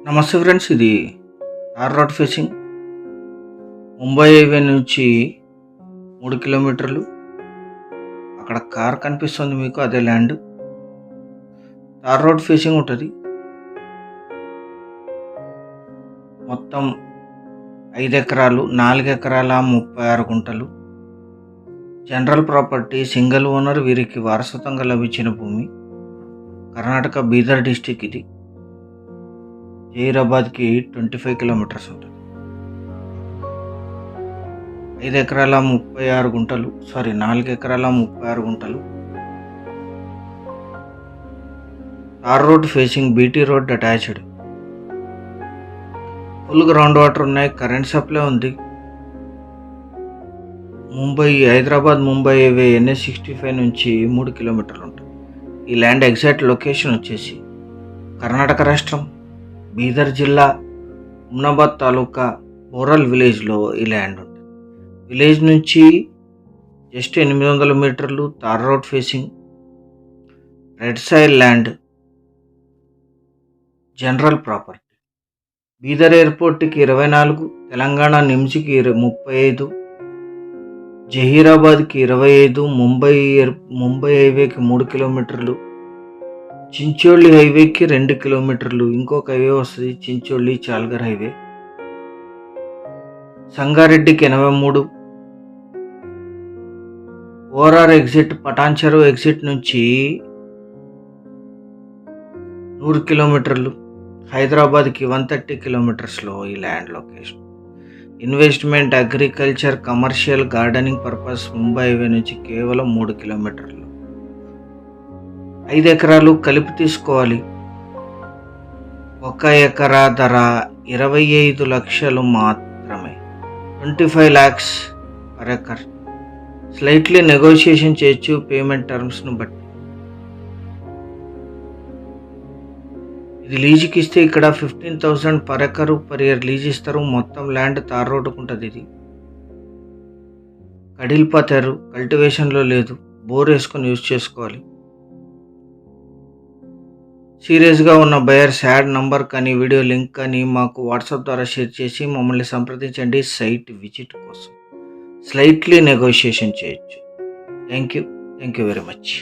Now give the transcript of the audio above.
నమస్తే ఫ్రెండ్స్, ఇది tar road facing Mumbai highway నుంచి 3 కిలోమీటర్లు. అక్కడ కార్ కనిపిస్తుంది మీకు, అదే ల్యాండ్. తార్ రోడ్ ఫేసింగ్ ఉంటుంది. మొత్తం 5 ఎకరాలు, 4 ఎకరాల 36 గుంటలు. General property, single owner. వీరికి వారసత్వంగా లభించిన భూమి. కర్ణాటక బీదర్ డిస్టిక్. ఇది జహీరాబాద్కి 25 కిలోమీటర్స్ ఉంటుంది. 5 ఎకరాల 36 గుంటలు, 4 ఎకరాల 36 గుంటలు. Tar road facing, BT road attached. Full ground water ఉన్నాయి, కరెంట్ సప్లై ఉంది. హైదరాబాద్ ముంబై హైవే NH65 నుంచి 3 కిలోమీటర్లు ఉంటుంది. ఈ ల్యాండ్ ఎగ్జాక్ట్ లొకేషన్ వచ్చేసి కర్ణాటక రాష్ట్రం, బీదర్ జిల్లా, ఉమ్నాబాద్ తాలూకా బోరల్ విలేజ్లో ఈ ల్యాండ్ ఉంటుంది. విలేజ్ నుంచి జస్ట్ 800 మీటర్లు. Tar road facing, red soil land, general property. Bidar ఎయిర్పోర్ట్కి 24, తెలంగాణ నిమ్స్కి 35, జహీరాబాద్కి 25, ముంబై హైవేకి 3 కిలోమీటర్లు, చించోళి హైవేకి 2 కిలోమీటర్లు. ఇంకొక హైవే వస్తుంది, చించోళి చాల్గర్ హైవే. సంగారెడ్డికి 83. ఓఆర్ఆర్ ఎగ్జిట్, పటాన్చెరు ఎగ్జిట్ నుంచి 100 కిలోమీటర్లు. హైదరాబాద్కి 130 కిలోమీటర్స్లో ఈ land location. Investment, agriculture, commercial, gardening purpose. Mumbai highway నుంచి కేవలం 3 కిలోమీటర్లు. 5 ఎకరాలు కలిపి తీసుకోవాలి. 1 ఎకరా ధర 25 లక్షలు మాత్రమే. 25 lakhs per acre. Slightly negotiation చేయొచ్చు పేమెంట్ టర్మ్స్ను బట్టి. ఇది లీజుకి ఇస్తే ఇక్కడ 15,000 per acre per year lease ఇస్తారు. మొత్తం ల్యాండ్ తార్ రోడ్డుకు ఉంటుంది. ఇది కడిల్పాతారు, కల్టివేషన్లో లేదు. బోర్ వేసుకొని యూజ్ చేసుకోవాలి. సీరియస్గా ఉన్న బయర్స్ యాడ్ నంబర్ కానీ వీడియో లింక్ కానీ మాకు వాట్సాప్ ద్వారా షేర్ చేసి మమ్మల్ని సంప్రదించండి. సైట్ విజిట్ కోసం స్లైట్లీ నెగోషియేషన్ చేయొచ్చు. Thank you very much.